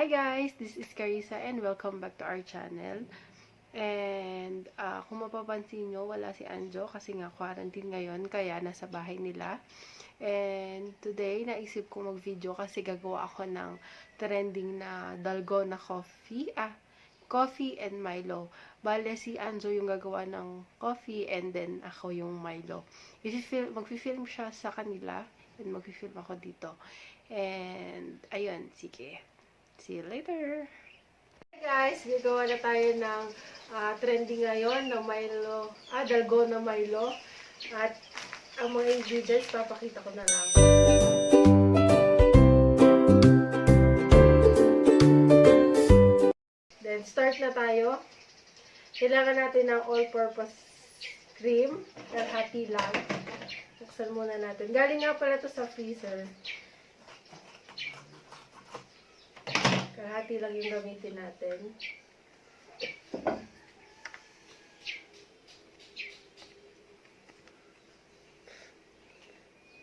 Hi guys! This is Carizza and welcome back to our channel. And kung mapapansin nyo, wala si Anjo kasi nga quarantine ngayon kaya nasa bahay nila. And today, naisip ko mag-video kasi gagawa ako ng trending na Dalgona coffee. Coffee and Milo. Bale, si Anjo yung gagawa ng coffee and then ako yung Milo. Mag-film siya sa kanila and mag-film ako dito. And, ayun, sige. See you later! Hey guys, gagawa na tayo ng trending ngayon na Milo, Dalgona Milo. At ang mga ingredients, papakita ko na lang. Then, start na tayo. Kailangan natin ng all-purpose cream. Kalahati lang. Buksan muna natin. Galing nga pala ito sa freezer. Kalahati lang yung gamitin natin.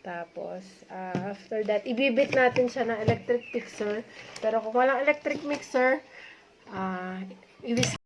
Tapos, after that, ibibit natin siya ng electric mixer. Pero kung walang electric mixer, i-whisk